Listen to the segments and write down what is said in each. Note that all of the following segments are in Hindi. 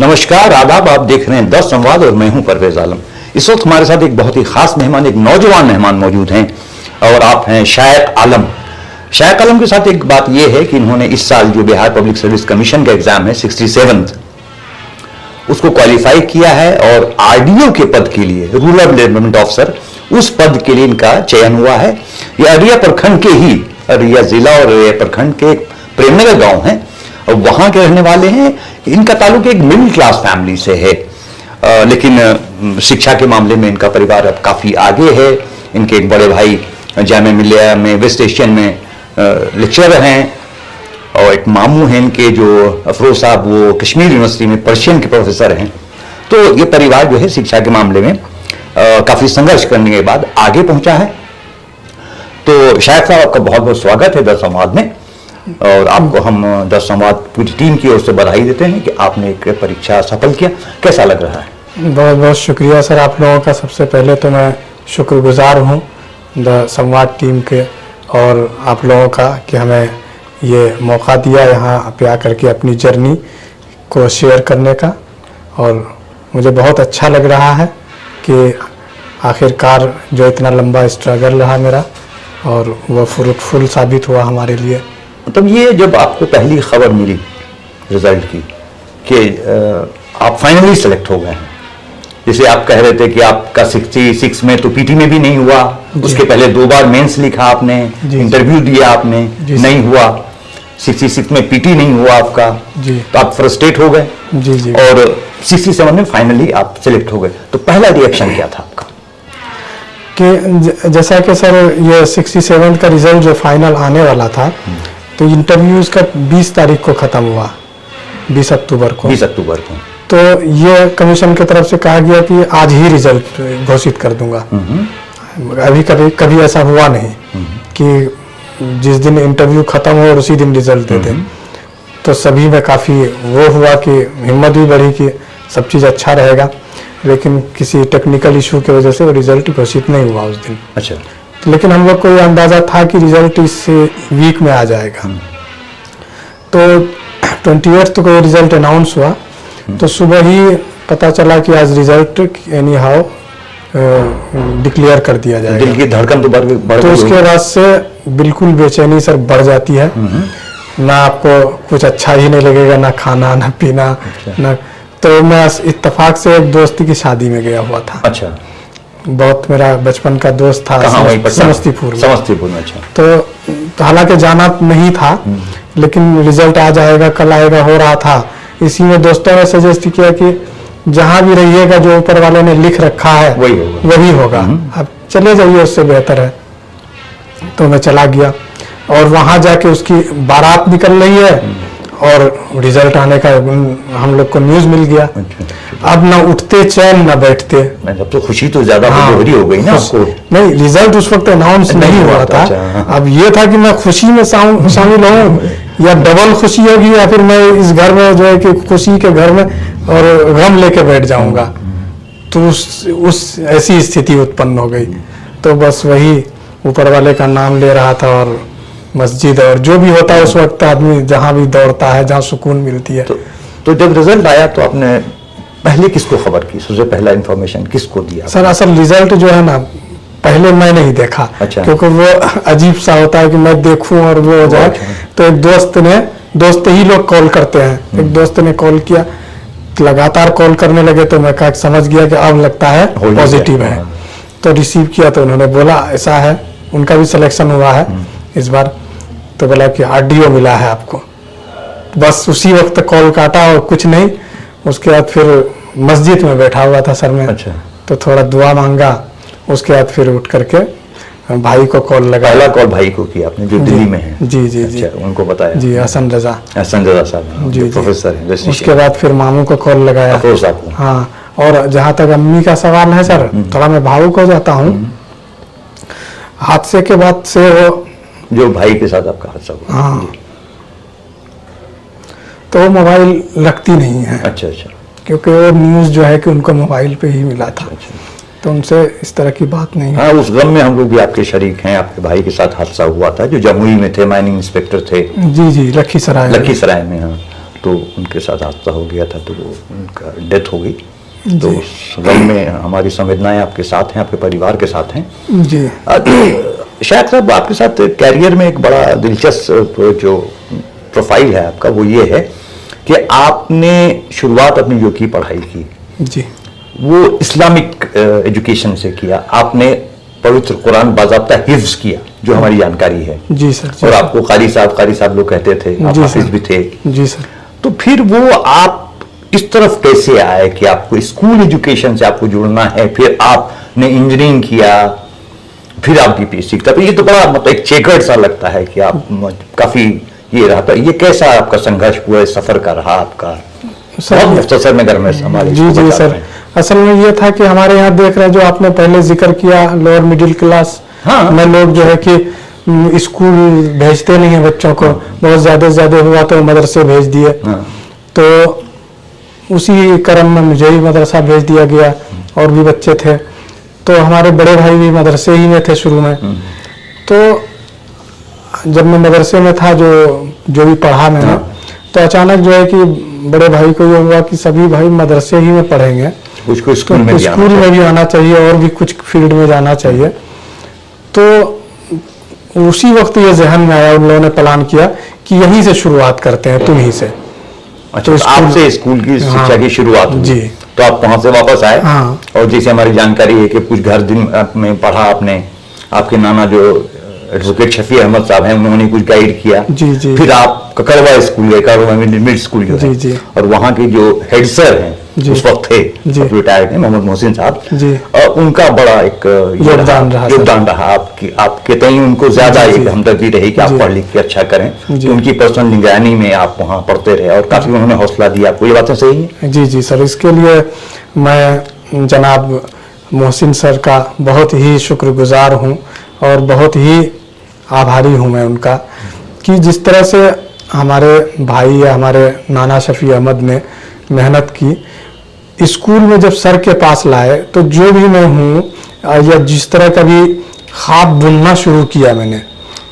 नमस्कार, आदाब। आप देख रहे हैं 10 संवाद और मैं हूं परवेज आलम। इस वक्त हमारे साथ एक बहुत ही खास मेहमान, एक नौजवान मेहमान मौजूद हैं और आप हैं शायक आलम। शायक आलम के साथ एक बात यह है कि इन्होंने इस साल जो बिहार पब्लिक सर्विस कमीशन का एग्जाम है 67th, उसको क्वालिफाई किया है और आरडीओ के पद के लिए, रूरल डेवलपमेंट ऑफिसर, उस पद के लिए इनका चयन हुआ है। ये अररिया प्रखंड के ही, अररिया जिला और अररिया प्रखंड के प्रेमनगर गांव है और वहां के रहने वाले हैं। इनका ताल्लुक एक मिडिल क्लास फैमिली से है, लेकिन शिक्षा के मामले में इनका परिवार अब काफी आगे है। इनके एक बड़े भाई जामिया मिलिया में वेस्ट एशियन में लेक्चरर हैं और एक मामू हैं इनके जो अफरोज साहब, वो कश्मीर यूनिवर्सिटी में पर्शियन के प्रोफेसर हैं। तो ये परिवार जो है शिक्षा के मामले में काफी संघर्ष करने के बाद आगे पहुंचा है। तो शायक साहब, आपका बहुत बहुत स्वागत है 10 संवाद में और आपको हम 10 संवाद पूरी टीम की ओर से बधाई देते हैं कि आपने एक परीक्षा सफल किया। कैसा लग रहा है? बहुत बहुत शुक्रिया सर आप लोगों का। सबसे पहले तो मैं शुक्रगुजार हूँ द संवाद टीम के और आप लोगों का कि हमें ये मौका दिया यहाँ पे आकर के अपनी जर्नी को शेयर करने का। और मुझे बहुत अच्छा लग रहा है कि आखिरकार जो इतना लंबा स्ट्रगल रहा मेरा और वो फ्रूटफुल साबित हुआ हमारे लिए। मतलब ये जब आपको पहली खबर मिली रिजल्ट की कि आप फाइनली सेलेक्ट हो गए हैं, जैसे आप कह रहे थे कि आपका 66 में तो पीटी में भी नहीं हुआ, उसके पहले 2 बार मेंस लिखा आपने, इंटरव्यू दिया आपने, नहीं हुआ, 66 में पीटी नहीं हुआ आपका, तो आप फ्रस्ट्रेट हो गए जी। और 67 में फाइनली आप सेलेक्ट हो गए। तो पहला रिएक्शन क्या था आपका? कि जैसा कि सर ये 67 का रिजल्ट जो फाइनल आने वाला था, तो इंटरव्यूज का 20 तारीख को ख़त्म हुआ, 20 अक्टूबर को। तो ये कमीशन की तरफ से कहा गया कि आज ही रिजल्ट घोषित कर दूंगा। अभी कभी ऐसा हुआ नहीं कि जिस दिन इंटरव्यू खत्म हो और उसी दिन रिजल्ट दे दें। तो सभी में काफ़ी वो हुआ कि हिम्मत भी बढ़ी कि सब चीज़ अच्छा रहेगा, लेकिन किसी टेक्निकल इशू की वजह से वो रिजल्ट घोषित नहीं हुआ उस दिन। अच्छा। लेकिन हम लोग को ये अंदाज़ा था कि रिजल्ट इस वीक में आ जाएगा। तो 28 को रिजल्ट अनाउंस हुआ, तो सुबह ही पता चला कि आज रिजल्ट एनी हाउ डिक्लेयर कर दिया जाएगा। दिल की धड़कन तो बढ़ तो उसके बाद से बिल्कुल बेचैनी सर बढ़ जाती है। ना आपको कुछ अच्छा ही नहीं लगेगा, ना खाना ना पीना। ना तो मैं इत्तेफाक से एक दोस्त की शादी में गया हुआ था। अच्छा। बहुत मेरा बचपन का दोस्त था, समस्तीपुर में। अच्छा। तो हालांकि जाना नहीं था, लेकिन रिजल्ट आ जाएगा, कल आएगा हो रहा था। इसी में दोस्तों ने सजेस्ट किया कि जहां भी रहिएगा जो ऊपर वाले ने लिख रखा है वही होगा, अब चले जाइए, उससे बेहतर है। तो मैं चला गया और वहां जाके उसकी बारात निकल रही है और रिजल्ट आने का हम लोग को न्यूज मिल गया। अब ना उठते चैन ना बैठते। अब तो खुशी तो ज्यादा दोहरी हो गई ना आपको। नहीं, रिजल्ट उस वक्त अनाउंस नहीं हुआ था। अब ये था कि मैं खुशी में शामिल हूँ या डबल खुशी होगी, या फिर मैं इस घर में जो है कि खुशी के घर में और गम लेके बैठ जाऊंगा। तो उस ऐसी स्थिति उत्पन्न हो गई। तो बस वही ऊपर वाले का नाम ले रहा था और मस्जिद और जो भी होता है उस वक्त आदमी जहाँ भी दौड़ता है, जहाँ सुकून मिलती है। तो जब रिजल्ट आया तो आपने पहले किसको खबर की? सबसे पहला इंफॉर्मेशन किसको दिया? सर असल रिजल्ट जो है ना, पहले मैं नहीं देखा। अच्छा। क्योंकि वो अजीब सा होता है कि मैं देखूं और वो हो जाए। तो एक दोस्त ही लोग कॉल करते हैं। एक दोस्त ने कॉल किया, लगातार कॉल करने लगे, तो मैं समझ गया कि अब लगता है पॉजिटिव है। तो रिसीव किया तो उन्होंने बोला ऐसा है, उनका भी सिलेक्शन हुआ है इस बार। तो बोला कि आरडीओ मिला है आपको। बस उसी वक्त कॉल काटा और कुछ नहीं। उसके बाद फिर मस्जिद में बैठा हुआ था सर में। अच्छा। तो थोड़ा दुआ मांगा। उसके बाद फिर उठ करके भाई को कॉल लगाया। पहला कॉल भाई को किया आपने, जो दिल्ली में है? जी। अच्छा, उनको बताया? जी, हसन रजा साहब जी, प्रोफेसर हैं। उसके बाद फिर मामू को कॉल लगाया। हाँ, और जहाँ तक अम्मी का सवाल है सर, थोड़ा मैं भावुक हो जाता हूँ। हादसे के बाद से वो जो भाई के साथ आपका हादसा हुआ। हाँ, तो वो मोबाइल रखती नहीं है। अच्छा। क्योंकि वो न्यूज़ जो है कि उनको मोबाइल पे ही मिला था। अच्छा। तो उनसे इस तरह की बात नहीं। हाँ, उस गम में हम लोग भी आपके शरीक हैं। आपके भाई के साथ हादसा हुआ था, जो जमुई में थे, माइनिंग इंस्पेक्टर थे। जी, लखीसराय में। हाँ, तो उनके साथ हादसा हो गया था, तो वो उनका डेथ हो गई। तो उस गम में हमारी संवेदनाएं आपके साथ हैं, आपके परिवार के साथ हैं जी। शायद साहब आपके साथ कैरियर में एक बड़ा दिलचस्प जो प्रोफाइल है आपका, वो ये है कि आपने शुरुआत अपनी जो की पढ़ाई की जी, वो इस्लामिक एजुकेशन से किया। आपने पवित्र कुरान बाज़ाब्ता हिफ्ज किया, जो हमारी जानकारी है। जी सर। और आपको कारी साहब लोग कहते थे, आप हाफिज भी थे। जी सर। तो फिर वो आप इस तरफ कैसे आए कि आपको स्कूल एजुकेशन से आपको जुड़ना है, फिर आपने इंजीनियरिंग किया, फिर आप बीपीएससी किया? तो ये तो बड़ा मतलब एक चेकर्ड सा लगता है कि आप काफी ये रहा था। ये कैसा आपका संघर्ष पूरे सफर का रहा आपका? बहुत मुख्तसर में घर में हमारे जी जी सर, असल में ये था कि हमारे यहाँ देख रहे हैं, जो आपने पहले जिक्र किया, लोअर मिडिल क्लास में लोग जो है कि स्कूल भेजते नहीं है बच्चों को, बहुत ज्यादा से ज्यादा हुआ तो मदरसे भेज दिए। तो उसी क्रम में मुझे ही मदरसा भेज दिया गया, और भी बच्चे थे। तो हमारे बड़े भाई भी मदरसे ही में थे शुरू में। तो जब मैं मदरसे में था, जो भी पढ़ा मैंने, तो अचानक जो है कि बड़े भाई को ये हुआ कि सभी भाई मदरसे ही में पढ़ेंगे, उसको स्कूल में भी आना चाहिए और भी कुछ फील्ड में जाना चाहिए। तो उसी वक्त ये जहन में आया, उन लोगों ने प्लान किया कि यहीं से शुरुआत करते हैं, तुम ही से। अच्छा, तो आपसे स्कूल की शिक्षा की शुरुआत हुई। जी। तो आप वहां से वापस आए। और जैसे हमारी जानकारी है कि कुछ घर दिन में पढ़ा आपने, आपके नाना जो एडवोकेट शफी अहमद साहब हैं, उन्होंने कुछ गाइड किया। जी जी। फिर आप ककड़वा स्कूल गए, ककड़वा मिडिल स्कूल जो है। जी। और वहाँ के जो हेड सर हैं उस वक्त थे, रिटायर्ड हैं, मोहम्मद मोहसिन साहब जी, उनका बड़ा एक योगदान रहा आपके तय उनको ज्यादा एक हमदर्दी रही कि आप पढ़ लिख के अच्छा करें। तो उनकी पर्सनल निगरानी में आप वहाँ पढ़ते रहे और काफी उन्होंने हौसला दिया आपको। ये बातें सही है? जी जी सर, इसके लिए मैं जनाब मोहसिन सर का बहुत ही शुक्रगुजार हूँ और बहुत ही आभारी हूँ मैं उनका, कि जिस तरह से हमारे भाई या हमारे नाना शफी अहमद ने मेहनत की, स्कूल में जब सर के पास लाए, तो जो भी मैं हूँ या जिस तरह का भी ख्वाब बुनना शुरू किया मैंने,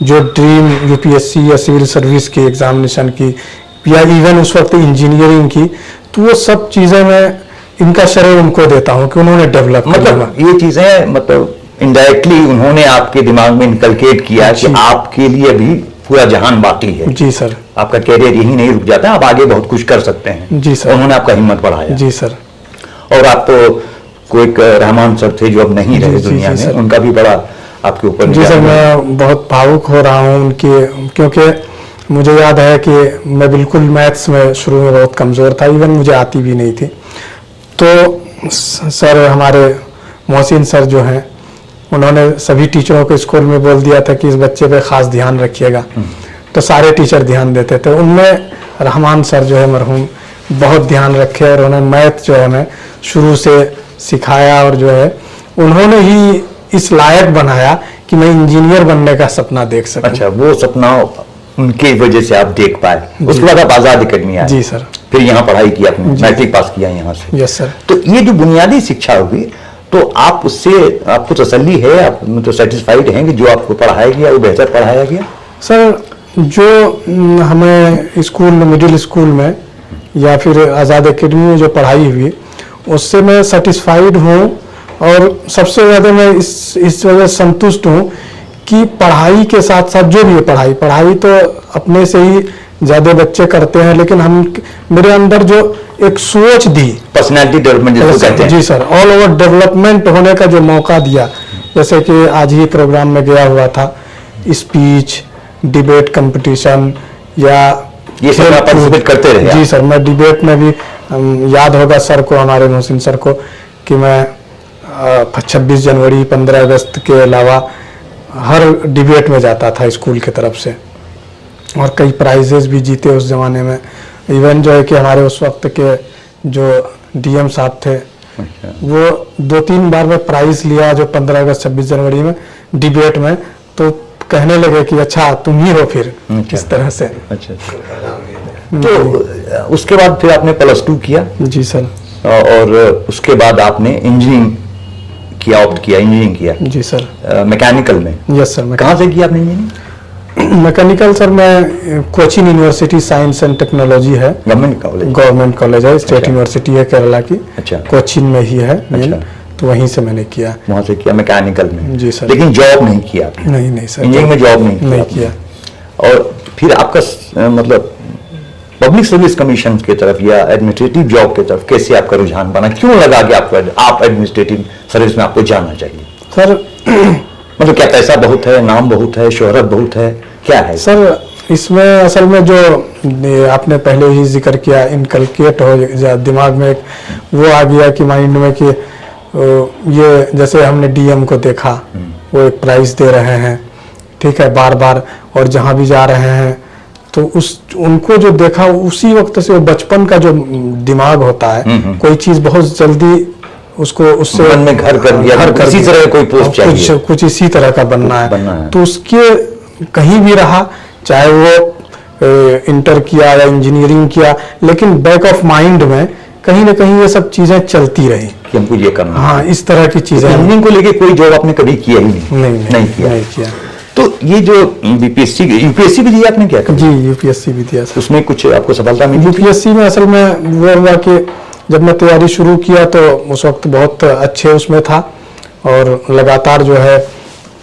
जो ड्रीम यूपीएससी या सिविल सर्विस की एग्जामिनेशन की या इवन उस वक्त इंजीनियरिंग की, तो वो सब चीज़ें मैं इनका श्रेय उनको देता हूँ कि उन्होंने डेवलप, मतलब ये चीज़ें मतलब इनडायरेक्टली उन्होंने आपके दिमाग में इनकलकेट किया कि आपके लिए भी पूरा जहान बाकी है। जी सर, आपका कैरियर यही नहीं रुक जाता, आप आगे बहुत कुछ कर सकते हैं। जी सर, उन्होंने आपका हिम्मत बढ़ाया। जी सर। और आप तो कोई रहमान सर थे जो अब नहीं रहे दुनिया में, उनका भी बड़ा आपके ऊपर। जी सर, मैं बहुत भावुक हो रहा हूँ उनकी, क्योंकि मुझे याद है कि मैं बिल्कुल मैथ्स में शुरू में बहुत कमज़ोर था, इवन मुझे आती भी नहीं थी। तो सर, हमारे मोहसिन सर जो हैं, उन्होंने सभी टीचरों को स्कूल में बोल दिया था कि इस बच्चे पे खास ध्यान रखिएगा। तो सारे टीचर ध्यान देते थे। उनमें रहमान सर जो है मरहूम, बहुत ध्यान रखे और उन्होंने मैथ जो है हमें शुरू से सिखाया, और जो है उन्होंने ही इस लायक बनाया कि मैं इंजीनियर बनने का सपना देख सकूं। अच्छा, वो सपना उनकी वजह से आप देख पाए। उसके बाद आप आजाद अकेडमी आए। जी सर। फिर यहाँ पढ़ाई की आपने, मैट्रिक पास किया यहाँ से। Yes sir. तो ये जो बुनियादी शिक्षा होगी, तो आप उससे आपको तसल्ली है, आप तो सेटिस्फाइड हैं कि जो आपको पढ़ाया गया वो बेहतर पढ़ाया गया? सर, जो हमें स्कूल, मिडिल स्कूल में या फिर आज़ाद अकेडमी में जो पढ़ाई हुई, उससे मैं सेटिस्फाइड हूँ। और सबसे ज़्यादा मैं इस वजह संतुष्ट हूँ कि पढ़ाई के साथ साथ जो भी है, पढ़ाई तो अपने से ही ज़्यादा बच्चे करते हैं, लेकिन मेरे अंदर जो एक सोच दी, पर्सनैलिटी डेवलपमेंट जिसको कहते हैं। जी सर, ऑल ओवर डेवलपमेंट होने का जो मौका दिया, जैसे कि आज ही प्रोग्राम में गया हुआ था, स्पीच, डिबेट कंपटीशन, या ये सब आप पार्टिसिपेट करते रहे? जी सर, मैं डिबेट में भी, याद होगा सर को, हमारे मोहसिन सर को, कि मैं 26 जनवरी 15 अगस्त के अलावा हर डिबेट में जाता था स्कूल की तरफ से, और कई प्राइजेस भी जीते उस ज़माने में। इवन जो है कि हमारे उस वक्त के जो डीएम साहब थे, वो 2-3 बार में प्राइज लिया, जो 15 अगस्त 26 जनवरी में डिबेट में। तो कहने लगे कि अच्छा तुम ही हो फिर, इस तरह से। अच्छा, तो उसके बाद फिर आपने +2 किया? जी सर। और उसके बाद आपने इंजीनियरिंग किया, ऑप्ट किया, इंजीनियरिंग किया? जी सर। मैकेनिकल में? Yes sir. कहाँ से किया आपने इंजीनियरिंग? मैकेनिकल सर मैं Cochin university science and technology है, गवर्नमेंट कॉलेज है, स्टेट यूनिवर्सिटी है केरला की। अच्छा। कोचिन में ही है मेन। अच्छा। तो वहीं से मैंने किया। वहाँ से किया मैकेनिकल में? जी सर। लेकिन जॉब नहीं किया? नहीं सर, इंजीनियरिंग में जॉब नहीं किया। और फिर आपका मतलब पब्लिक सर्विस कमीशन की तरफ या एडमिनिस्ट्रेटिव जॉब की तरफ कैसे आपका रुझान बना? क्यों लगा कि आप एडमिनिस्ट्रेटिव सर्विस में आपको जाना चाहिए सर? मतलब क्या पैसा बहुत है, नाम बहुत है, शोहरत बहुत है, क्या है सर? इसमें असल में जो आपने पहले ही जिक्र किया, इनकलकेट हो जा दिमाग में एक वो आ गया कि माइंड में कि ये जैसे हमने डीएम को देखा, वो एक प्राइज दे रहे हैं, ठीक है, बार बार, और जहाँ भी जा रहे हैं तो उनको जो देखा उसी वक्त से वो बचपन का जो दिमाग होता है, कोई चीज बहुत जल्दी उसको उससे मन में घर कर दिया, इसी तरह कोई पोस्ट चाहिए, कुछ इसी तरह का बनना है। तो उसके कहीं भी रहा, चाहे वो इंटर किया या इंजीनियरिंग किया, लेकिन बैक ऑफ माइंड में कहीं ना कहीं ये सब चीजें चलती रही कि हमको ये करना। हाँ, इस तरह की चीजें। इंजीनियरिंग को लेके कोई जॉब आपने कभी किया ही नहीं किया। तो ये जो बीपीएससी यूपीएससी भी दिया आपने क्या? जी, यूपीएससी भी दिया सर। उसमें कुछ आपको सफलता मिली? यूपीएससी में असल में वो हुआ कि जब मैं तैयारी शुरू किया तो उस वक्त बहुत अच्छे उसमें था, और लगातार जो है,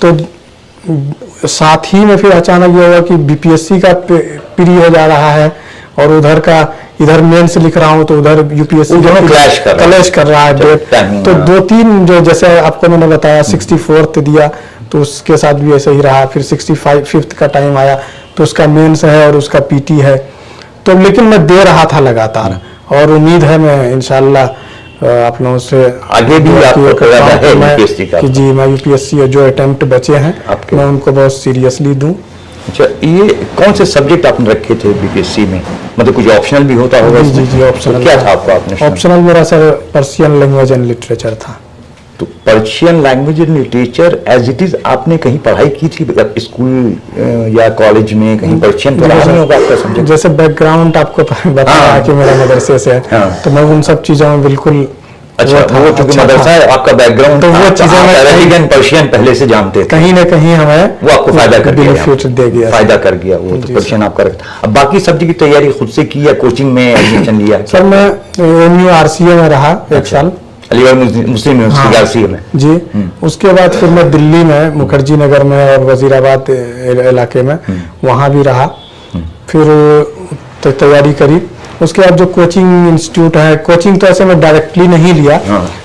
तो साथ ही में फिर अचानक ये हुआ कि बीपीएससी का प्री हो जा रहा है, और उधर का इधर मेंस लिख रहा हूँ तो उधर यूपीएससी क्लैश कर रहा है डेट। तो 2-3 जो जैसे आपको मैंने बताया 64th दिया, तो उसके साथ भी ऐसे ही रहा। फिर 65th का टाइम आया तो उसका मेंस है और उसका पीटी है। तो लेकिन मैं दे रहा था लगातार, और उम्मीद है मैं इंशाल्लाह आप लोगों से आगे भी कि जी मैं यूपीएससी जो अटेम्प्ट बचे हैं मैं उनको बहुत सीरियसली दूं। अच्छा, ये कौन से सब्जेक्ट आपने रखे थे बीपीएससी में? मतलब कुछ ऑप्शनल भी होता होगा? जी, ऑप्शनल। तो क्या था आपका ऑप्शनल? मेरा sir Persian language and literature था। तो Persian language and literature as it is आपने कहीं पढ़ाई की थी, मतलब स्कूल या कॉलेज में कहीं पर्शियन पढ़ा नहीं होगा आपका सब्जेक्ट? जैसे बैकग्राउंड आपको बताया कि मेरा मदरसे से है, तो मैं उन सब चीजों में बिल्कुल। अच्छा, वो चूंकि मदरसा है आपका बैकग्राउंड, तो वो चीजें अरेबियन पर्शियन पहले से जानते थे, कहीं ना कहीं हमें वो आपको फायदा कर गया, फायदा कर गया वो। तो पर्शियन आपका रखा। अब बाकी सब्जेक्ट की तैयारी खुद से की या कोचिंग में एडमिशन लिया? सर मैं MURCA में रहा 1 साल, अलीगढ़ मुस्लिम यूनिवर्सिटी में जी। उसके बाद फिर मैं दिल्ली में मुखर्जी नगर में और वजीराबाद इलाके में वहाँ भी रहा, फिर तैयारी करी। उसके बाद जो कोचिंग इंस्टीट्यूट है, कोचिंग तो ऐसे मैं डायरेक्टली नहीं लिया,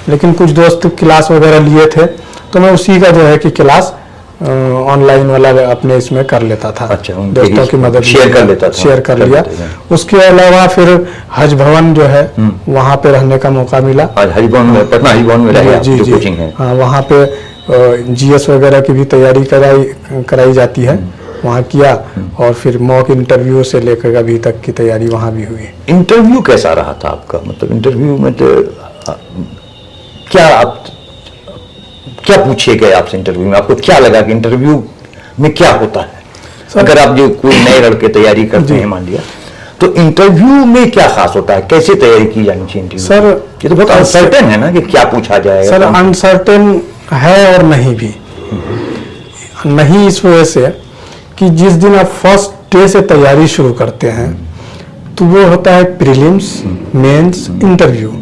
लेकिन कुछ दोस्त क्लास वगैरह लिए थे, तो मैं उसी का जो है कि क्लास ऑनलाइन वाला अपने इसमें कर लेता था। अच्छा, दोस्तों की मदद शेयर कर लेता था, शेयर कर लिया। उसके अलावा फिर हज भवन जो है वहाँ पे रहने का मौका मिला। हज भवन में, पटना हज भवन में रहा जो कोचिंग है। हाँ, वहाँ पे GS वगैरह की भी तैयारी कराई जाती है, वहाँ किया, और फिर मॉक इंटरव्यू से लेकर अभी तक की तैयारी वहाँ भी हुई। इंटरव्यू कैसा रहा था आपका? मतलब इंटरव्यू में तो क्या पूछे गए आपसे इंटरव्यू में? आपको क्या लगा कि इंटरव्यू में क्या होता है? अगर आप जो कोई नए लड़के तैयारी करते हैं मान लिया, तो इंटरव्यू में क्या खास होता है? कैसे तैयारी की जानी चाहिए इंटरव्यू? सर ये तो बहुत अनसर्टेन है ना कि क्या पूछा जाएगा। सर अनसर्टेन है और नहीं भी। नहीं इस वजह से कि जिस दिन आप फर्स्ट डे से तैयारी शुरू करते हैं तो वो होता है प्रीलिम्स, मेंस, इंटरव्यू,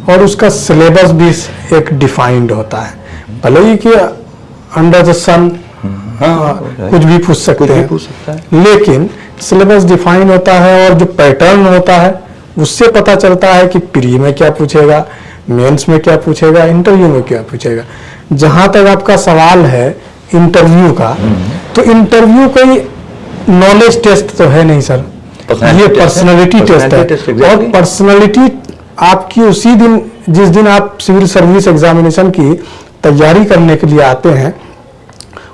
और उसका सिलेबस भी एक डिफाइंड होता है। भले ही कि अंडर द सन कुछ भी पूछ सकते हैं, लेकिन सिलेबस डिफाइन होता है, और जो पैटर्न होता है उससे पता चलता है कि प्री में क्या पूछेगा, मेंस में क्या पूछेगा, इंटरव्यू में क्या पूछेगा। जहां तक आपका सवाल है इंटरव्यू का, तो इंटरव्यू कोई नॉलेज टेस्ट तो है नहीं सर, ये पर्सनालिटी टेस्ट है। और पर्सनालिटी आपकी उसी दिन, जिस दिन आप सिविल सर्विस एग्जामिनेशन की तैयारी करने के लिए आते हैं,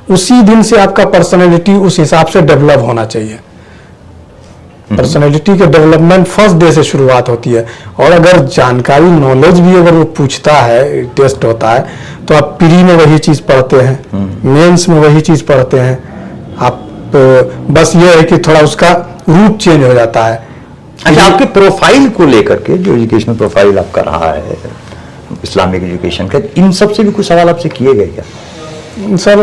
उसी दिन से आपका पर्सनालिटी उस हिसाब से डेवलप होना चाहिए। पर्सनालिटी के डेवलपमेंट फर्स्ट डे से शुरुआत होती है। और अगर जानकारी, नॉलेज भी अगर वो पूछता है, टेस्ट होता है, तो आप प्री में वही चीज पढ़ते हैं, मेंस में वही चीज पढ़ते हैं आप। बस ये है कि थोड़ा उसका रूट चेंज हो जाता है। अच्छा, आपके प्रोफाइल को लेकर के जो एजुकेशनल प्रोफाइल आपका रहा है इस्लामिक एजुकेशन का, इन सब से भी कुछ सवाल आपसे किए गए क्या? सर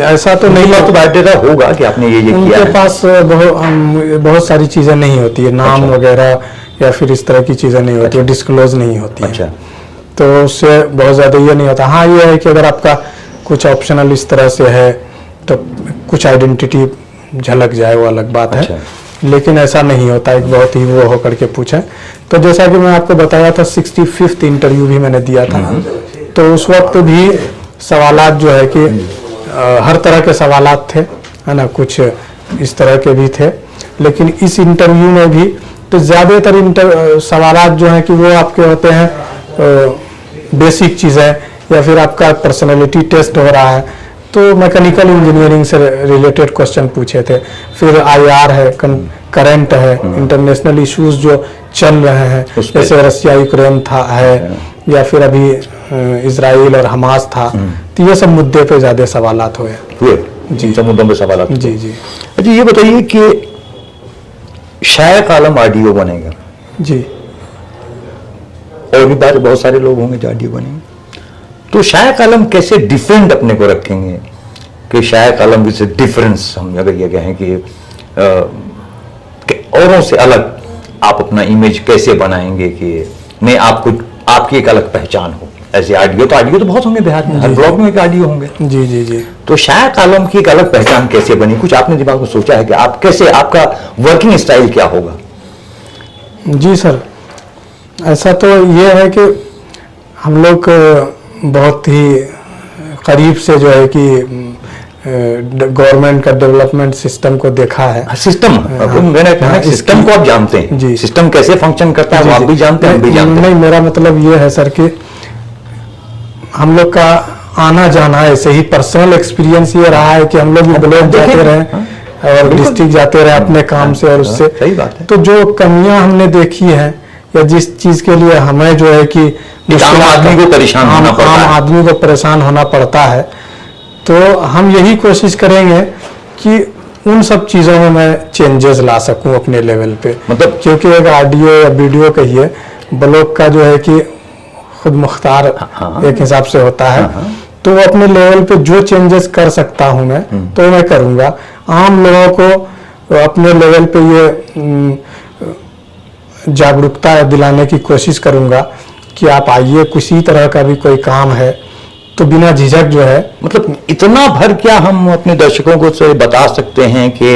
ऐसा तो नहीं तो बायोडेटा होगा कि आपने ये किया उनके है। पास बहुत सारी चीजें नहीं होती है, नाम अच्छा। वगैरह या फिर इस तरह की चीजें नहीं होती है, डिस्क्लोज नहीं होती है। अच्छा। तो उससे बहुत ज्यादा ये नहीं होता। हाँ, ये है कि अगर आपका कुछ ऑप्शनल इस तरह से है तो कुछ आइडेंटिटी झलक जाए, वो अलग बात अच्छा। है, लेकिन ऐसा नहीं होता। एक बहुत ही वो होकर के पूछे। तो जैसा कि मैं आपको बताया था 65th इंटरव्यू भी मैंने दिया था, तो उस वक्त भी सवालात जो है कि हर तरह के सवालात थे, है ना, कुछ इस तरह के भी थे। लेकिन इस इंटरव्यू में भी तो ज़्यादातर सवालात जो हैं कि वो आपके होते हैं बेसिक चीज़ें, या फिर आपका पर्सनालिटी टेस्ट हो रहा है तो मैकेनिकल इंजीनियरिंग से रिलेटेड क्वेश्चन पूछे थे। फिर आईआर है, करंट है, इंटरनेशनल इश्यूज जो चल रहे हैं, जैसे रसिया यूक्रेन था है, या फिर अभी इजराइल और हमास था, तो ये सब मुद्दे पे ज्यादा सवालात हुए जी, सब मुद्दों पे सवाल आते हैं। जी जी। अच्छा, ये बताइए कि शायक आलम ऑडियो बनेगा जी। और भी बहुत सारे लोग होंगे जो ऑडियो बनेंगे, तो शायक आलम कैसे डिफरेंट अपने को रखेंगे कि शायक आलम से डिफरेंस हम अगर ये कहें कि औरों से अलग आप अपना इमेज कैसे बनाएंगे कि नहीं आपको आपकी एक अलग पहचान हो। ऐसे ऑडियो तो बहुत होंगे बिहार में, हर ब्लॉग में एक ऑडियो होंगे। जी जी जी। तो शायक आलम की एक अलग पहचान कैसे बनी, कुछ आपने दिमाग में सोचा है कि आप कैसे, आपका वर्किंग स्टाइल क्या होगा? जी सर, ऐसा तो ये है कि हम लोग बहुत ही करीब से जो है कि गवर्नमेंट का डेवलपमेंट सिस्टम को देखा है। सिस्टम, मैंने कहा सिस्टम को आप जानते हैं जी। सिस्टम कैसे फंक्शन करता है वो आप भी जानते हैं, हम भी जानते हैं। नहीं, मेरा मतलब ये है सर कि हम लोग का आना जाना ऐसे ही पर्सनल एक्सपीरियंस ये रहा है कि हम लोग ब्लॉक जाते रहे और डिस्ट्रिक्ट जाते रहे अपने काम से और उससे। सही बात है। तो जो कमियां हमने देखी है या जिस चीज के लिए हमें जो है कि आम आदमी को परेशान होना पड़ता है, आम आदमी को परेशान होना पड़ता है, तो हम यही कोशिश करेंगे कि उन सब चीज़ों में मैं चेंजेस ला सकूं अपने लेवल पे। मतलब क्योंकि एक ऑडियो या वीडियो कहिए, ब्लॉग का जो है कि खुद मुख्तार एक हिसाब से होता है, तो अपने लेवल पे जो चेंजेस कर सकता हूं मैं तो मैं करूंगा। आम लोगों को अपने लेवल पे ये जागरूकता दिलाने की कोशिश करूंगा कि आप आइए, किसी तरह का भी कोई काम है तो बिना झिझक जो है, मतलब इतना भर क्या हम अपने दर्शकों को से बता सकते हैं कि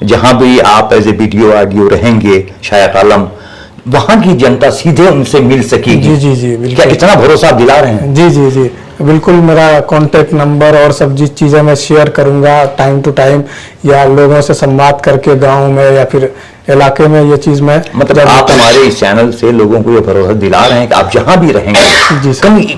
जहां भी आप एज ए वीडियो ऑडियो रहेंगे शायक आलम, वहां की जनता सीधे उनसे मिल सकेगी? जी जी जी बिल्कुल। क्या इतना भरोसा आप दिला रहे हैं? जी जी जी बिल्कुल। मेरा कांटेक्ट नंबर और सब जिस चीज़ें मैं शेयर करूंगा टाइम टू टाइम, या लोगों से संवाद करके गांव में या फिर इलाके में ये चीज़ मैं, मतलब आप हमारे इस चैनल से लोगों को ये भरोसा दिला रहे हैं कि आप जहां भी रहेंगे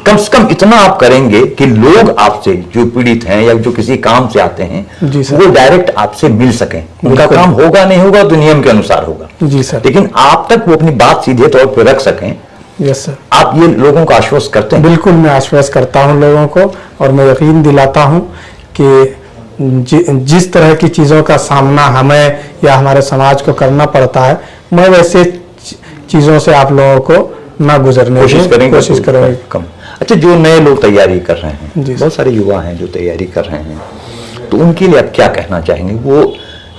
कम से कम इतना आप करेंगे कि लोग आपसे जो पीड़ित हैं या जो किसी काम से आते हैं वो डायरेक्ट आपसे मिल सकें। उनका काम होगा नहीं होगा तो नियम के अनुसार होगा, जी सर, लेकिन आप तक वो अपनी बात सीधे तौर पर रख सकें। Yes sir. आप ये लोगों को आश्वस्त करते हैं? बिल्कुल, मैं आश्वस्त करता हूं लोगों को, और मैं यकीन दिलाता हूं कि जिस तरह की चीज़ों का सामना हमें या हमारे समाज को करना पड़ता है, मैं वैसे चीज़ों से आप लोगों को ना गुजरने की कोशिश करेंगे। कम। अच्छा, जो नए लोग तैयारी कर रहे हैं, बहुत सारे युवा हैं जो तैयारी कर रहे हैं, तो उनके लिए आप क्या कहना चाहेंगे? वो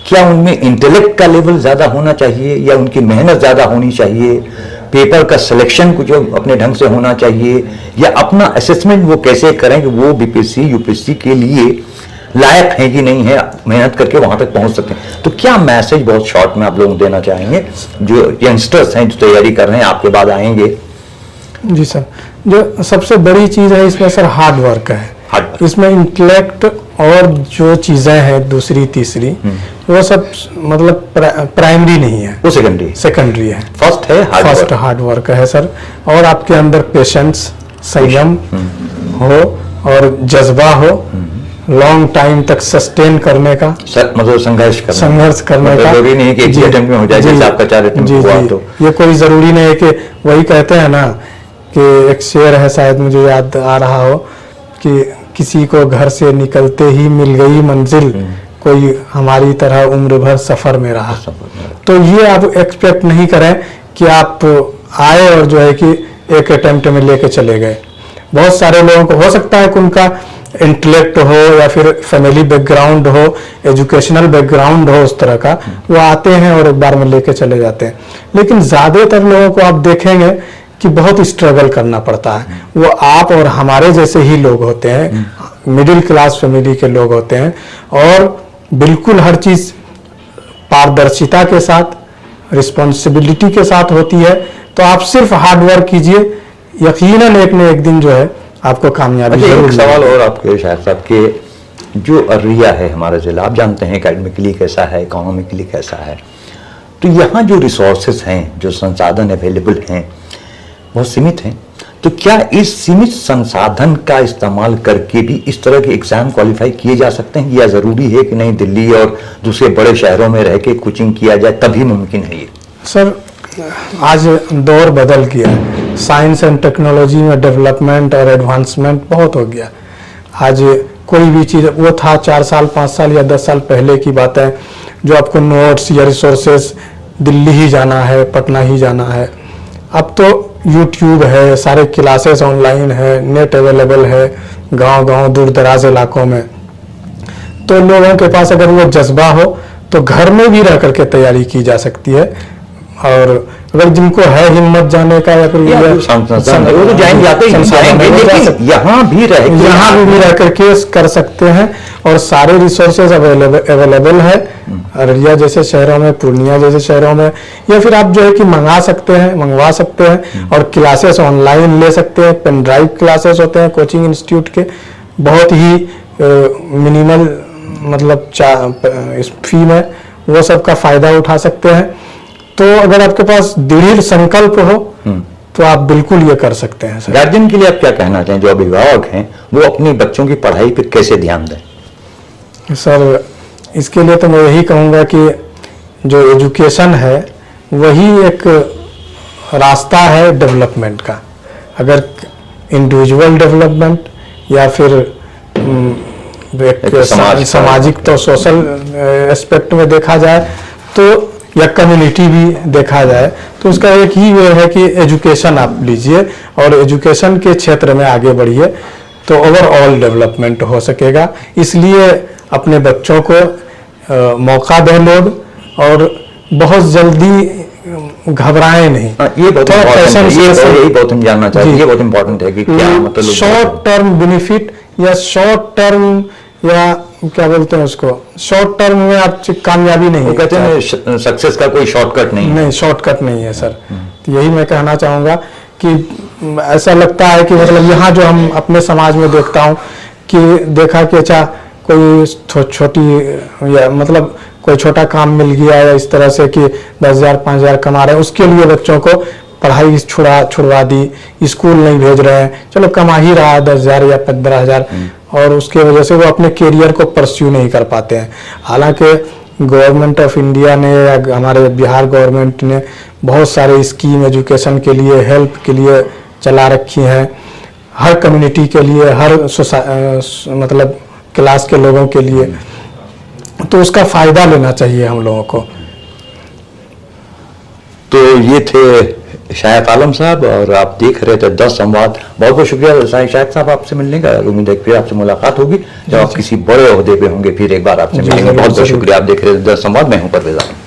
क्या उनमें इंटेलेक्ट का लेवल ज़्यादा होना चाहिए या उनकी मेहनत ज़्यादा होनी चाहिए? पेपर का सिलेक्शन कुछ अपने ढंग से होना चाहिए, या अपना असेसमेंट वो कैसे करें कि वो बीपीएससी यूपीएससी के लिए लायक है कि नहीं है, मेहनत करके वहां तक पहुंच सकते हैं? तो क्या मैसेज बहुत शॉर्ट में आप लोगों को देना चाहेंगे जो यंगस्टर्स हैं जो तैयारी कर रहे हैं, आपके बाद आएंगे? जी सर, जो सबसे बड़ी चीज है इसमें सर हार्ड वर्क है। इसमें इंटेलेक्ट और जो चीजें हैं दूसरी तीसरी वो सब मतलब प्राइमरी नहीं है, वो सेकेंडरी है। फर्स्ट हार्ड वर्क है सर, और आपके अंदर पेशेंस, संयम हो और जज्बा हो, लॉन्ग टाइम तक सस्टेन करने का, मतलब संघर्ष करने का। जरूरी नहीं है कि एक अटेम्प्ट में हो जाए, जैसे आपका 4 अटेम्प्ट हुआ तो ये कोई जरूरी नहीं है कि वही कहते हैं ना कि एक शेर है, शायद मुझे याद आ रहा हो, कि किसी को घर से निकलते ही मिल गई मंजिल, कोई हमारी तरह उम्र भर सफर में रहा। तो ये आप एक्सपेक्ट नहीं करें कि आप आए और जो है कि एक अटेम्प्ट में लेके चले गए। बहुत सारे लोगों को हो सकता है कि उनका इंटेलेक्ट हो या फिर फैमिली बैकग्राउंड हो, एजुकेशनल बैकग्राउंड हो उस तरह का, वो आते हैं और एक बार में लेके चले जाते हैं। लेकिन ज़्यादातर लोगों को आप देखेंगे कि बहुत स्ट्रगल करना पड़ता है। वो आप और हमारे जैसे ही लोग होते हैं, मिडिल क्लास फैमिली के लोग होते हैं, और बिल्कुल हर चीज़ पारदर्शिता के साथ, रिस्पॉन्सिबिलिटी के साथ होती है। तो आप सिर्फ हार्ड वर्क कीजिए, यकीनन एक न एक दिन जो है आपको कामयाबी अच्छा, जरूर एक सवाल मिलेगी। और आपके शायद साहब के, जो अररिया है हमारा जिला, आप जानते हैं एकेडमिकली कैसा है, इकोनॉमिकली कैसा है, तो यहाँ जो रिसोर्सेज हैं, जो संसाधन अवेलेबल हैं, बहुत सीमित हैं। तो क्या इस सीमित संसाधन का इस्तेमाल करके भी इस तरह के एग्जाम क्वालिफाई किए जा सकते हैं, या जरूरी है कि नहीं दिल्ली और दूसरे बड़े शहरों में रह के कोचिंग किया जाए तभी मुमकिन है ये? सर, आज दौर बदल गया है। साइंस एंड टेक्नोलॉजी में डेवलपमेंट और एडवांसमेंट बहुत हो गया। आज कोई भी चीज़, वो था 4 साल 5 साल या 10 साल पहले की बात है, जो आपको नोट्स या रिसोर्सेस दिल्ली ही जाना है, पटना ही जाना है। अब तो यूट्यूब है, सारे क्लासेस ऑनलाइन है, नेट अवेलेबल है गांव-गांव, दूर दराज इलाकों में। तो लोगों के पास अगर वो जज्बा हो तो घर में भी रह करके तैयारी की जा सकती है। और अगर जिनको है हिम्मत जाने का या फिर वो तो जाएंगे, आते ही जाएंगे, लेकिन यहाँ भी रह करके कर सकते हैं। और सारे रिसोर्सेज अवेलेबल है अररिया जैसे शहरों में, पूर्णिया जैसे शहरों में, या फिर आप जो है कि मंगवा सकते हैं और क्लासेस ऑनलाइन ले सकते हैं। पेन ड्राइव क्लासेस होते हैं कोचिंग इंस्टीट्यूट के, बहुत ही मिनिमल मतलब इस फी में, वो सब का फायदा उठा सकते हैं। तो अगर आपके पास दृढ़ संकल्प हो तो आप बिल्कुल ये कर सकते हैं। गार्जियन के लिए आप क्या कहना चाहें, जो अभिभावक हैं वो अपने बच्चों की पढ़ाई पे कैसे ध्यान दें? सर, इसके लिए तो मैं यही कहूँगा कि जो एजुकेशन है वही एक रास्ता है डेवलपमेंट का। अगर इंडिविजुअल डेवलपमेंट या फिर सामाजिक तो सोशल एस्पेक्ट में देखा जाए तो, या कम्युनिटी भी देखा जाए तो, उसका एक ही वे है कि एजुकेशन आप लीजिए और एजुकेशन के क्षेत्र में आगे बढ़िए तो ओवरऑल डेवलपमेंट हो सकेगा। इसलिए अपने बच्चों को मौका दें लोग, और बहुत जल्दी घबराएं नहीं। ये बहुत यही बहुत हम जानना चाहते हैं, ये बहुत इंपॉर्टेंट है कि क्या मतलब शॉर्ट टर्म बेनिफिट या शॉर्ट टर्म या क्या बोलते हैं उसको, शॉर्ट टर्म में आप कामयाबी नहीं, वो कहते हैं सक्सेस का कोई शॉर्टकट नहीं शॉर्टकट नहीं है सर। तो यही मैं कहना चाहूँगा कि ऐसा लगता है कि मतलब यहाँ जो हम अपने समाज में देखता हूँ कि देखा कि अच्छा कोई छोटी या मतलब कोई छोटा काम मिल गया या इस तरह से कि 10,000 5,000 कमा रहे हैं, उसके लिए बच्चों को पढ़ाई छुड़वा दी, स्कूल नहीं भेज रहे हैं, चलो कमा ही रहा 10,000 या 15,000, और उसके वजह से वो अपने कैरियर को परस्यू नहीं कर पाते हैं। हालांकि गवर्नमेंट ऑफ इंडिया ने या हमारे बिहार गवर्नमेंट ने बहुत सारे स्कीम एजुकेशन के लिए, हेल्प के लिए चला रखी हैं, हर कम्युनिटी के लिए, हर मतलब क्लास के लोगों के लिए, तो उसका फायदा लेना चाहिए हम लोगों को। तो ये थे शायक आलम साहब, और आप देख रहे थे 10 संवाद। बहुत बहुत शुक्रिया शायक साहब आपसे मिलने का। उम्मीद है फिर आपसे मुलाकात होगी जब आप किसी बड़े ओहदे पे होंगे, फिर एक बार आपसे मिलेंगे। बहुत बहुत शुक्रिया। आप देख रहे थे 10 संवाद, मैं हूं परवेज आलम।